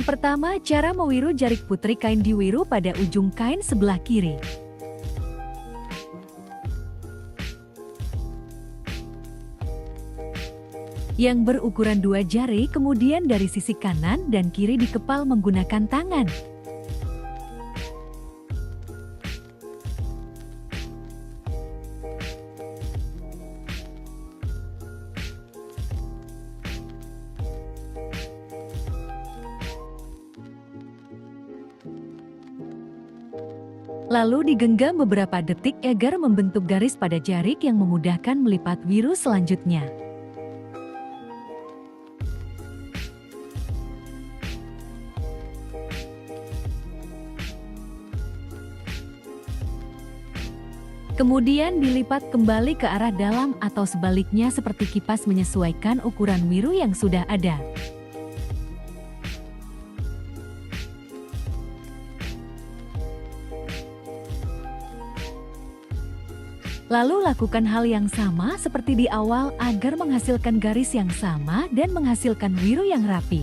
Yang pertama, cara mewiru jarik putri kain diwiru pada ujung kain sebelah kiri. Yang berukuran 2 jari, kemudian dari sisi kanan dan kiri dikepal menggunakan tangan. Lalu digenggam beberapa detik agar membentuk garis pada jarik yang memudahkan melipat wiru selanjutnya. Kemudian dilipat kembali ke arah dalam atau sebaliknya seperti kipas menyesuaikan ukuran wiru yang sudah ada. Lalu lakukan hal yang sama seperti di awal agar menghasilkan garis yang sama dan menghasilkan wiru yang rapi.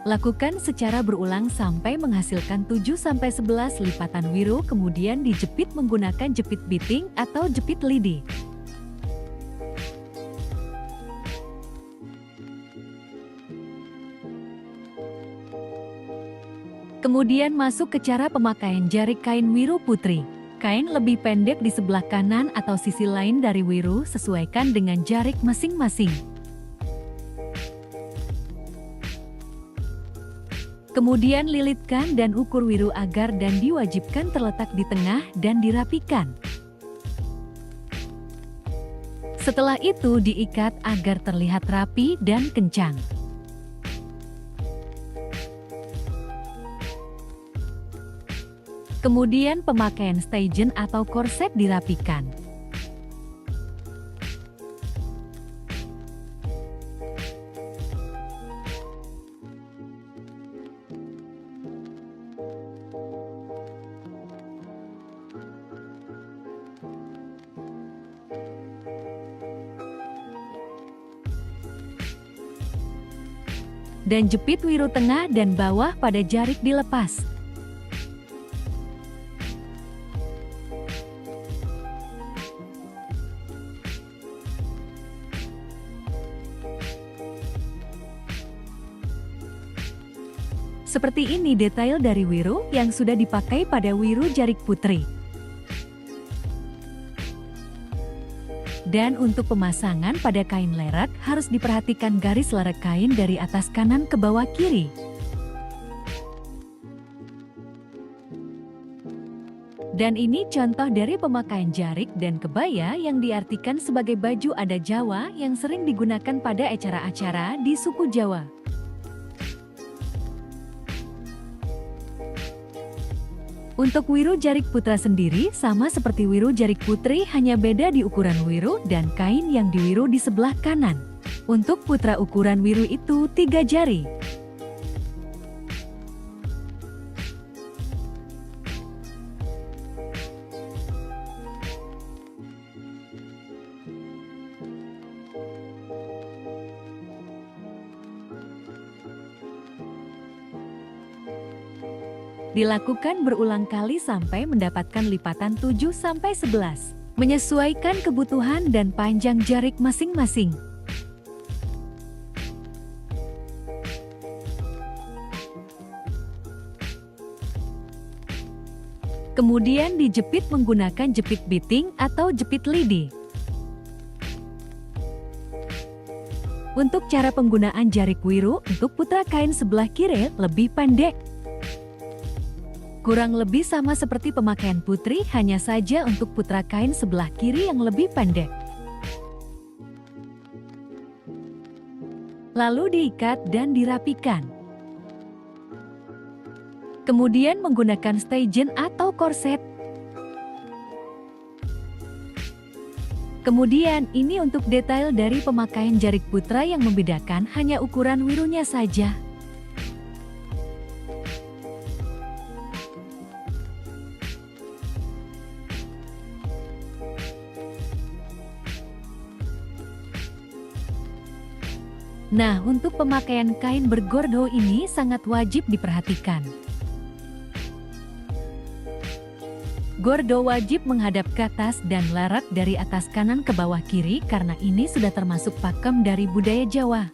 Lakukan secara berulang sampai menghasilkan 7-11 lipatan wiru, kemudian dijepit menggunakan jepit biting atau jepit lidi. Kemudian masuk ke cara pemakaian jarik kain wiru putri. Kain lebih pendek di sebelah kanan atau sisi lain dari wiru, sesuaikan dengan jarik masing-masing. Kemudian lilitkan dan ukur wiru agar dan diwajibkan terletak di tengah dan dirapikan. Setelah itu diikat agar terlihat rapi dan kencang. Kemudian pemakaian steigen atau korset dirapikan. Dan jepit wiru tengah dan bawah pada jarik dilepas. Seperti ini detail dari wiru yang sudah dipakai pada wiru jarik putri. Dan untuk pemasangan pada kain lerek harus diperhatikan garis lerek kain dari atas kanan ke bawah kiri. Dan ini contoh dari pemakaian jarik dan kebaya yang diartikan sebagai baju adat Jawa yang sering digunakan pada acara-acara di suku Jawa. Untuk wiru jarik putra sendiri sama seperti wiru jarik putri, hanya beda di ukuran wiru dan kain yang diwiru di sebelah kanan. Untuk putra ukuran wiru itu 3 jari. Dilakukan berulang kali sampai mendapatkan lipatan 7-11, menyesuaikan kebutuhan dan panjang jarik masing-masing. Kemudian dijepit menggunakan jepit biting atau jepit lidi. Untuk cara penggunaan jarik wiru untuk putra kain sebelah kiri lebih pendek. Kurang lebih sama seperti pemakaian putri, hanya saja untuk putra kain sebelah kiri yang lebih pendek. Lalu diikat dan dirapikan. Kemudian menggunakan steigen atau korset. Kemudian ini untuk detail dari pemakaian Jarik Putra yang membedakan hanya ukuran wirunya saja. Nah, untuk pemakaian kain bergordo ini sangat wajib diperhatikan. Gordo wajib menghadap ke atas dan larat dari atas kanan ke bawah kiri karena ini sudah termasuk pakem dari budaya Jawa.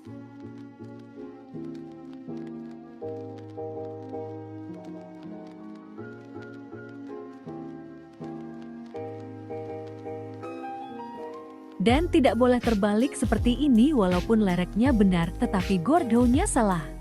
Dan tidak boleh terbalik seperti ini walaupun lereknya benar tetapi gordonya salah.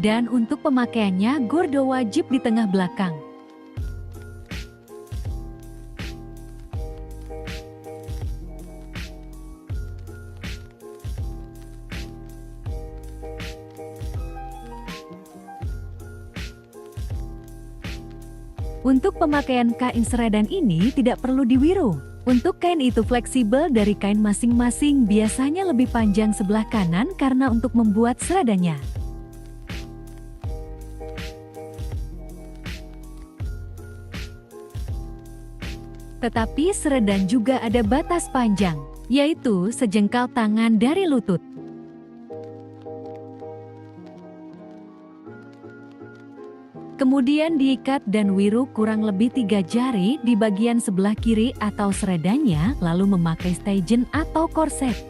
Dan untuk pemakaiannya, gordo wajib di tengah belakang. Untuk pemakaian kain seredan ini tidak perlu diwiru. Untuk kain itu fleksibel dari kain masing-masing, biasanya lebih panjang sebelah kanan karena untuk membuat seredannya. Tetapi seredan juga ada batas panjang, yaitu sejengkal tangan dari lutut. Kemudian diikat dan wiru kurang lebih 3 jari di bagian sebelah kiri atau seredannya, lalu memakai steigen atau korset.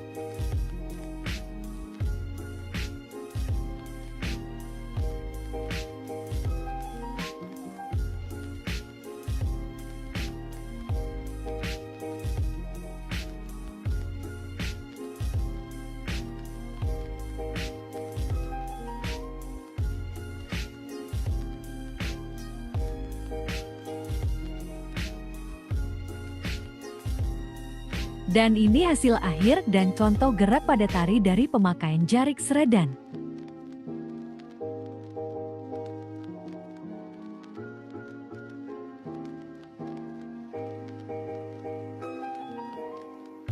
Dan ini hasil akhir dan contoh gerak pada tari dari pemakaian Jarik Seredan.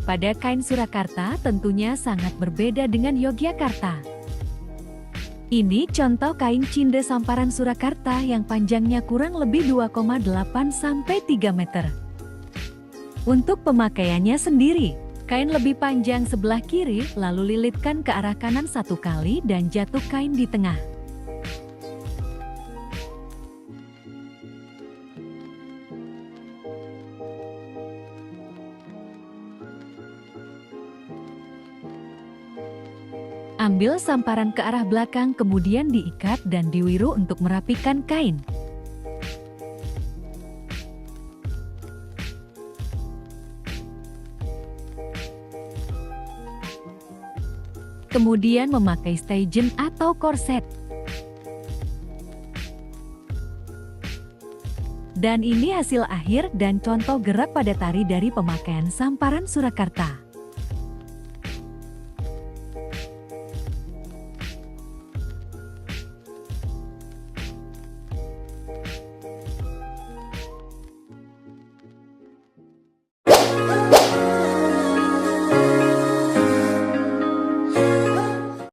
Pada kain Surakarta tentunya sangat berbeda dengan Yogyakarta. Ini contoh kain cinde samparan Surakarta yang panjangnya kurang lebih 2,8 sampai 3 meter. Untuk pemakaiannya sendiri, kain lebih panjang sebelah kiri, lalu lilitkan ke arah kanan 1 kali dan jatuh kain di tengah. Ambil samparan ke arah belakang kemudian diikat dan diwiru untuk merapikan kain. Kemudian memakai steigen atau korset. Dan ini hasil akhir dan contoh gerak pada tari dari pemakaian samparan Surakarta.